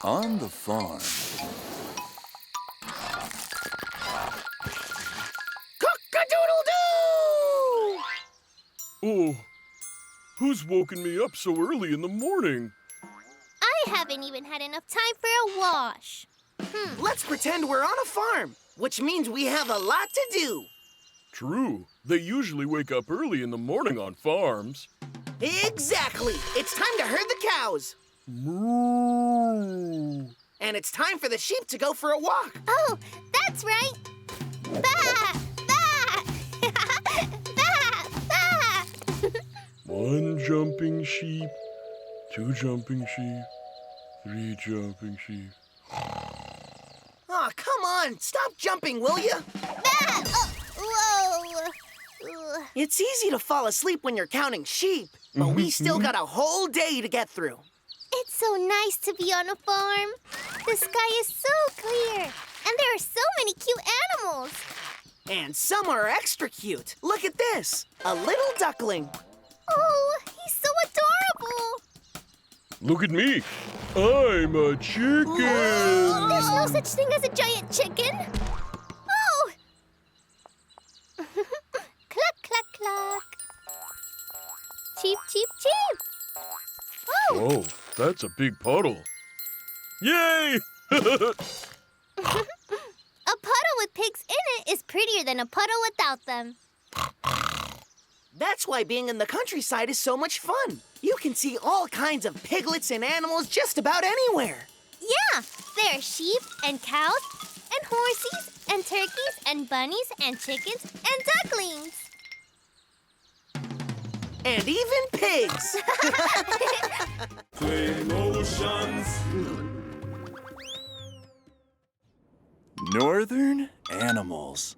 On the farm. Cock-a-doodle-doo! Oh, who's woken me up so early in the morning? I haven't even had enough time for a wash. Let's pretend we're on a farm, which means we have a lot to do. True. They usually wake up early in the morning on farms. Exactly. It's time to herd the cows. Moo! And it's time for the sheep to go for a walk. Oh, that's right. Bah! Bah! Bah! Bah! One jumping sheep, two jumping sheep, three jumping sheep. Aw, come on. Stop jumping, will you? Bah! Oh, whoa! It's easy to fall asleep when you're counting sheep, but we still got a whole day to get through. It's so nice to be on a farm. The sky is so clear, and there are so many cute animals. And some are extra cute. Look at this, a little duckling. Oh, he's so adorable. Look at me. I'm a chicken. There's no such thing as a giant chicken. Oh! Cluck, cluck, cluck. Cheep, cheep, cheep. Oh! Whoa, that's a big puddle. Yay! A puddle with pigs in it is prettier than a puddle without them. That's why being in the countryside is so much fun. You can see all kinds of piglets and animals just about anywhere. Yeah, there are sheep and cows and horses and turkeys and bunnies and chickens and ducklings. And even pigs. Claymotions. Northern animals.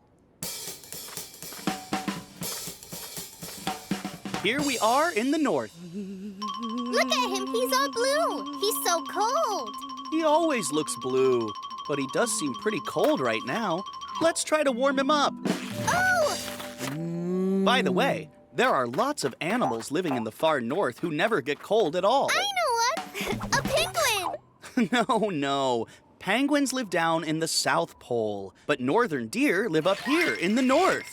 Here we are in the north. Look at him, he's all blue. He's so cold. He always looks blue, but he does seem pretty cold right now. Let's try to warm him up. Oh! By the way, there are lots of animals living in the far north who never get cold at all. I know one. A penguin. No. Penguins live down in the South Pole, but northern deer live up here in the north.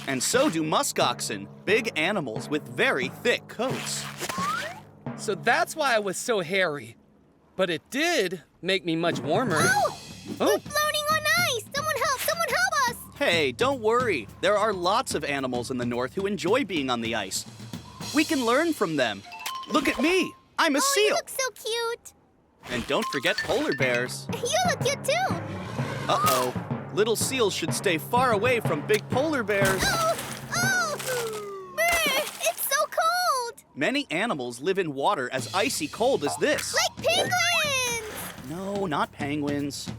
And so do muskoxen, big animals with very thick coats. So that's why I was so hairy. But it did make me much warmer. Oh! We're floating on ice. Someone help us. Hey, don't worry. There are lots of animals in the north who enjoy being on the ice. We can learn from them. Look at me. I'm a seal. You look so cute. And don't forget polar bears. You look cute too. Uh-oh. Little seals should stay far away from big polar bears. Oh! Brr, it's so cold. Many animals live in water as icy cold as this. Like penguins. No, not penguins.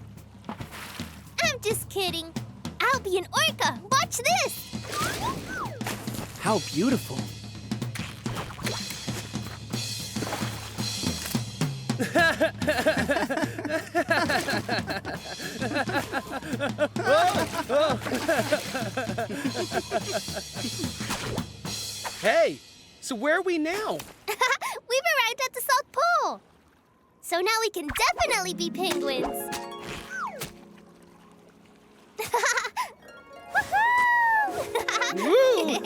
I'm just kidding. I'll be an orca. Watch this. How beautiful. Hey, so where are we now? We've arrived at the South Pole. So now we can definitely be penguins. Woo!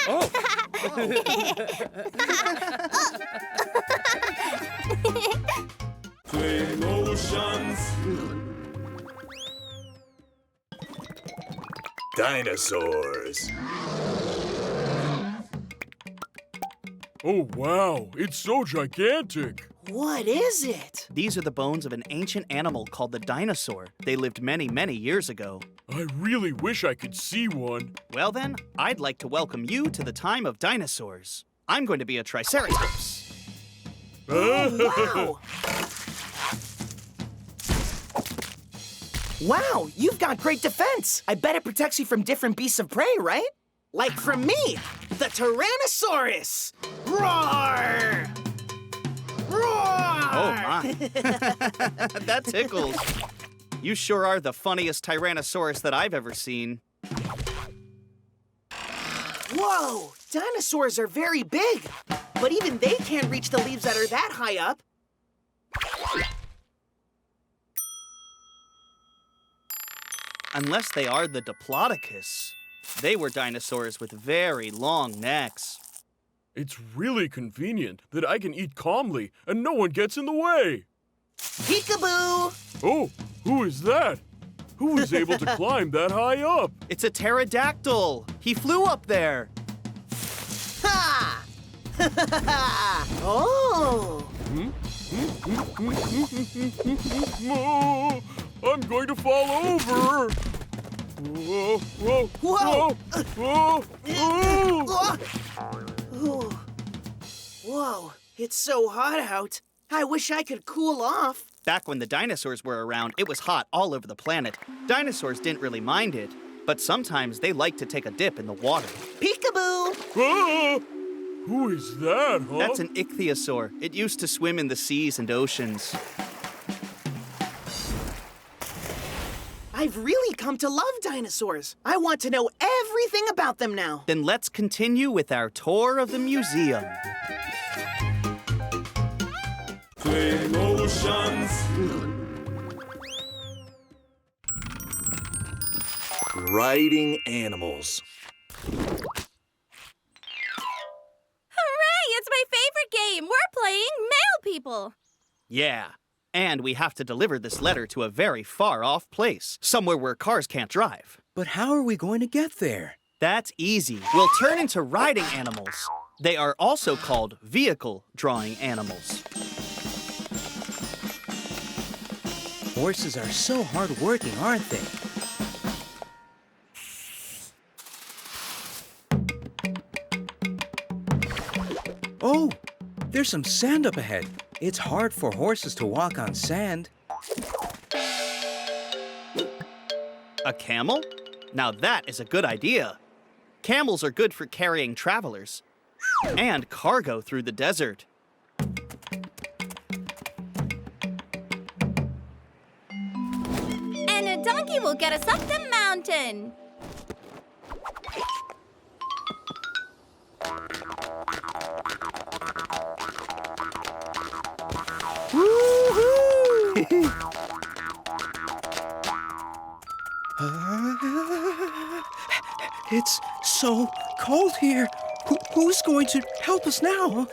Oh. Claymotions. Dinosaurs. Oh, wow, it's so gigantic. What is it? These are the bones of an ancient animal called the dinosaur. They lived many, many years ago. I really wish I could see one. Well then, I'd like to welcome you to the time of dinosaurs. I'm going to be a triceratops. Wow! Wow, you've got great defense. I bet it protects you from different beasts of prey, right? Like from me, the Tyrannosaurus. Roar! Roar! Oh my. That tickles. You sure are the funniest Tyrannosaurus that I've ever seen. Whoa! Dinosaurs are very big, but even they can't reach the leaves that are that high up. Unless they are the Diplodocus. They were dinosaurs with very long necks. It's really convenient that I can eat calmly and no one gets in the way. Peekaboo! Oh, who is that? Who was able to climb that high up? It's a pterodactyl. He flew up there. Ha! Oh! Oh, I'm going to fall over. Whoa, whoa, Whoa! whoa, whoa. Ooh. Whoa, it's so hot out. I wish I could cool off. Back when the dinosaurs were around, it was hot all over the planet. Dinosaurs didn't really mind it, but sometimes they liked to take a dip in the water. Peekaboo! Ah, who is that, huh? That's an ichthyosaur. It used to swim in the seas and oceans. I've really come to love dinosaurs. I want to know everything about them now. Then let's continue with our tour of the museum. Claymotions. Riding animals. Hooray! It's my favorite game. We're playing Mail People. Yeah, and we have to deliver this letter to a very far-off place, somewhere where cars can't drive. But how are we going to get there? That's easy. We'll turn into riding animals. They are also called vehicle-drawing animals. Horses are so hard-working, aren't they? Oh, there's some sand up ahead. It's hard for horses to walk on sand. A camel? Now that is a good idea. Camels are good for carrying travelers and cargo through the desert. And a donkey will get us up the mountain. It's so cold here. Who's going to help us now?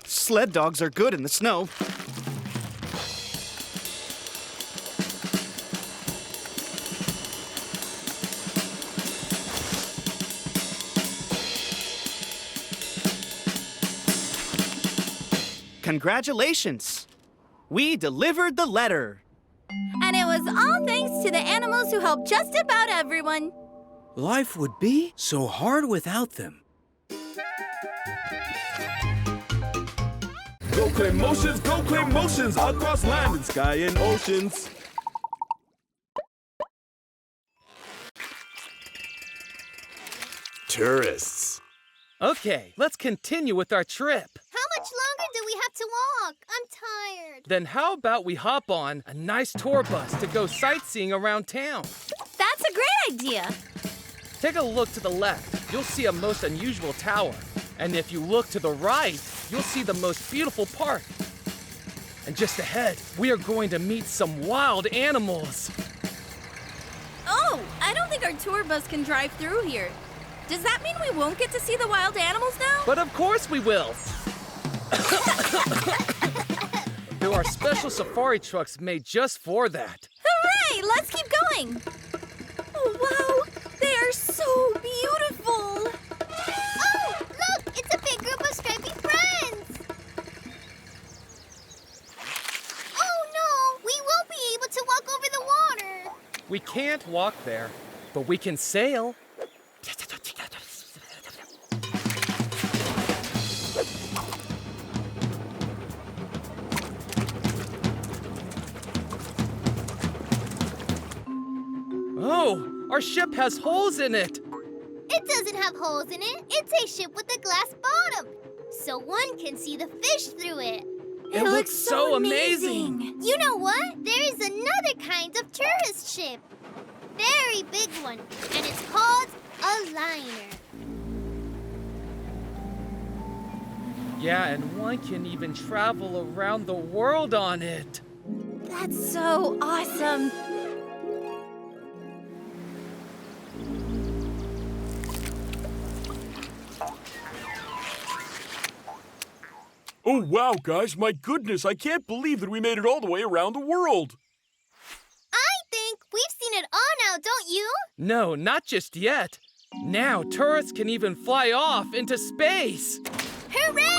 Sled dogs are good in the snow. Congratulations! We delivered the letter. And it was all thanks to the animals who helped just about everyone. Life would be so hard without them. Go Claymotions, across land and sky and oceans. Tourists. Okay, let's continue with our trip. How much longer do we have to walk? I'm tired. Then how about we hop on a nice tour bus to go sightseeing around town? That's a great idea. Take a look to the left. You'll see a most unusual tower. And if you look to the right, you'll see the most beautiful park. And just ahead, we are going to meet some wild animals. Oh, I don't think our tour bus can drive through here. Does that mean we won't get to see the wild animals now? But of course we will. There are special safari trucks made just for that. Hooray! Let's keep going. Oh, wow! They are so beautiful. Oh, look! It's a big group of stripy friends. Oh, no! We won't be able to walk over the water. We can't walk there, but we can sail. Oh, our ship has holes in it. It doesn't have holes in it. It's a ship with a glass bottom, so one can see the fish through it. It looks so amazing. You know what? There is another kind of tourist ship. very big one, and it's called a liner. Yeah, and one can even travel around the world on it. That's so awesome. Oh, wow, guys, my goodness, I can't believe that we made it all the way around the world. I think we've seen it all now, don't you? No, not just yet. Now tourists can even fly off into space. Hooray!